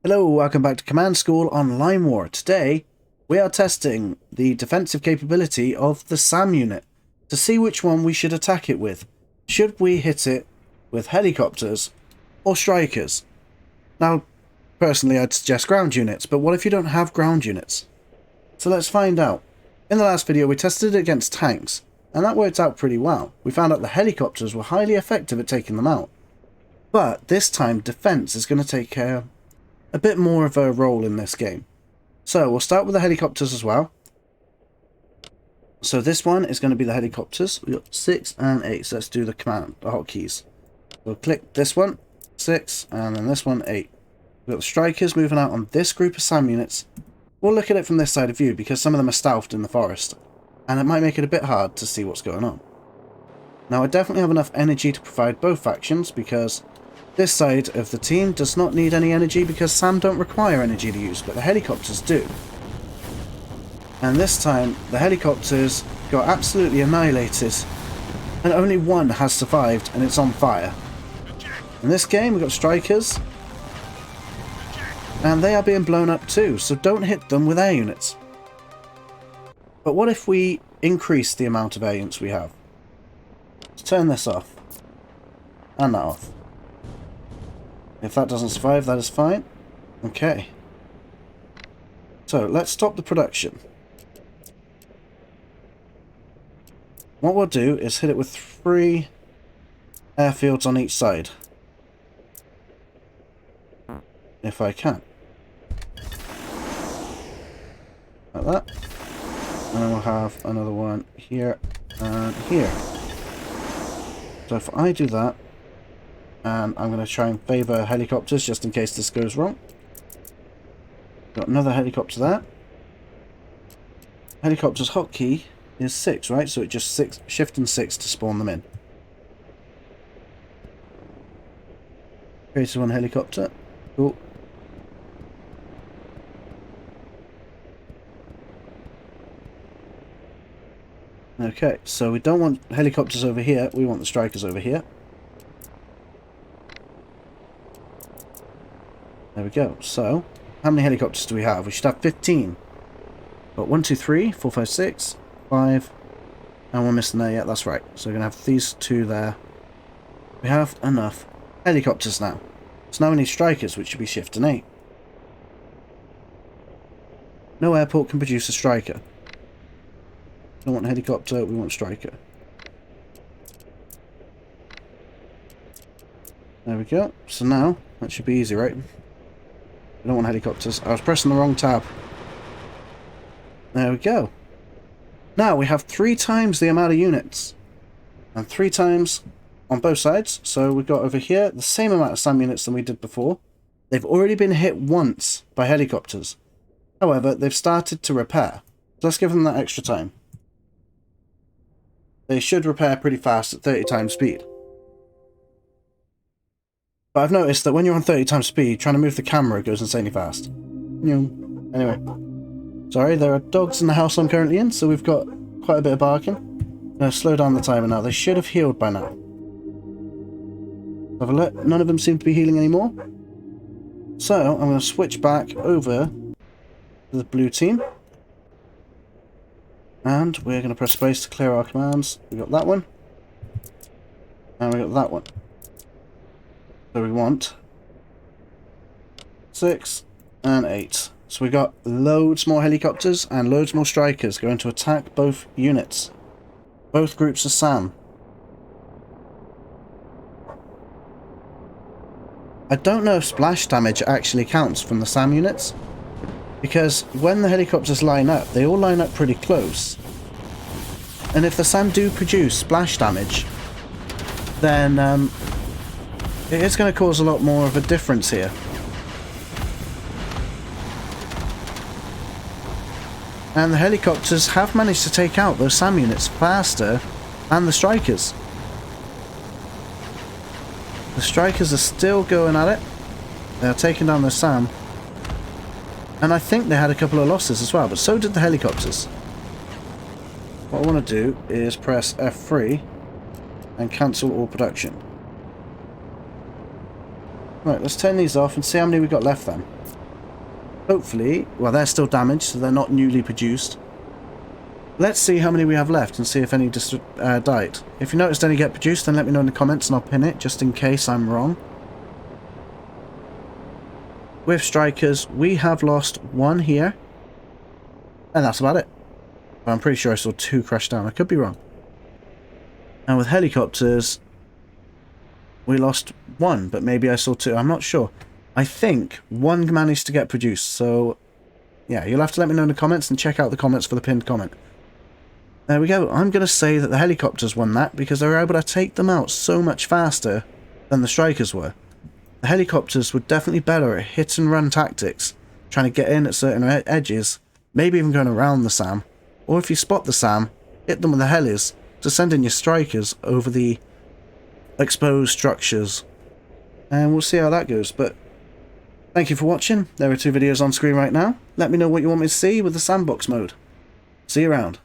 Hello, welcome back to Command School Online War. Today, we are testing the defensive capability of the SAM unit to see which one we should attack it with. Should we hit it with helicopters or strikers? Now, personally, I'd suggest ground units, but what if you don't have ground units? So let's find out. In the last video, we tested it against tanks, and that worked out pretty well. We found out the helicopters were highly effective at taking them out. But this time, defense is going to take a bit more of a role in this game. So we'll start with the helicopters as well. So this one is going to be the helicopters. We've got 6 and 8. So let's do the hotkeys. We'll click this one, 6, and then this one, 8. We've got the strikers moving out on this group of SAM units. We'll look at it from this side of view because some of them are stealthed in the forest, and it might make it a bit hard to see what's going on. Now I definitely have enough energy to provide both factions because this side of the team does not need any energy because SAM don't require energy to use, but the helicopters do. And this time, the helicopters got absolutely annihilated, and only one has survived, and it's on fire. In this game, we've got strikers, and they are being blown up too, so don't hit them with air units. But what if we increase the amount of air units we have? Let's turn this off, and that off. If that doesn't survive, that is fine. Okay. So, let's stop the production. What we'll do is hit it with 3 airfields on each side. If I can. Like that. And then we'll have another one here and here. So if I do that, and I'm going to try and favour helicopters just in case this goes wrong. Got another helicopter there. Helicopter's hotkey is 6, right? So it just shift and 6 to spawn them in. Created one helicopter. Cool. Okay, so we don't want helicopters over here. We want the strikers over here. There we go. So, how many helicopters do we have? We should have 15. Got 1, 2, 3, 4, 5, 6, 5, and we're missing there. Yeah, that's right. So we're going to have these 2 there. We have enough helicopters now. So now we need strikers, which should be shift and 8. No airport can produce a striker. We don't want helicopter, we want striker. There we go. So now, that should be easy, right? I don't want helicopters. I was pressing the wrong tab. There we go. Now we have 3 times the amount of units. And 3 times on both sides. So we've got over here the same amount of SAM units than we did before. They've already been hit once by helicopters. However, they've started to repair. So let's give them that extra time. They should repair pretty fast at 30 times speed. But I've noticed that when you're on 30 times speed, trying to move the camera goes insanely fast. Anyway. Sorry, there are dogs in the house I'm currently in, so we've got quite a bit of barking. I'm going to slow down the timer now. They should have healed by now. Have a look. None of them seem to be healing anymore. So, I'm going to switch back over to the blue team. And we're going to press space to clear our commands. We got that one. And we got that one. So we want 6 and 8. So we got loads more helicopters and loads more strikers going to attack both units. Both groups of SAM. I don't know if splash damage actually counts from the SAM units. Because when the helicopters line up, they all line up pretty close. And if the SAM do produce splash damage, then it is going to cause a lot more of a difference here. And the helicopters have managed to take out those SAM units faster than the strikers. The strikers are still going at it. They're taking down the SAM. And I think they had a couple of losses as well, but so did the helicopters. What I want to do is press F3 and cancel all production. Right, let's turn these off and see how many we've got left then. hopefully, well, they're still damaged, so they're not newly produced. Let's see how many we have left and see if any just died. If you noticed any get produced, then let me know in the comments and I'll pin it, just in case I'm wrong. With strikers, we have lost one here. And that's about it. But I'm pretty sure I saw 2 crash down. I could be wrong. And with helicopters, we lost 1, but maybe I saw 2. I'm not sure. I think 1 managed to get produced, so yeah, you'll have to let me know in the comments and check out the comments for the pinned comment. There we go. I'm going to say that the helicopters won that because they were able to take them out so much faster than the strikers were. The helicopters were definitely better at hit and run tactics, trying to get in at certain edges, maybe even going around the SAM. Or if you spot the SAM, hit them with the Helis to send in your strikers over the exposed structures. And we'll see how that goes, but thank you for watching. There are 2 videos on screen right now. Let me know what you want me to see with the sandbox mode. See you around.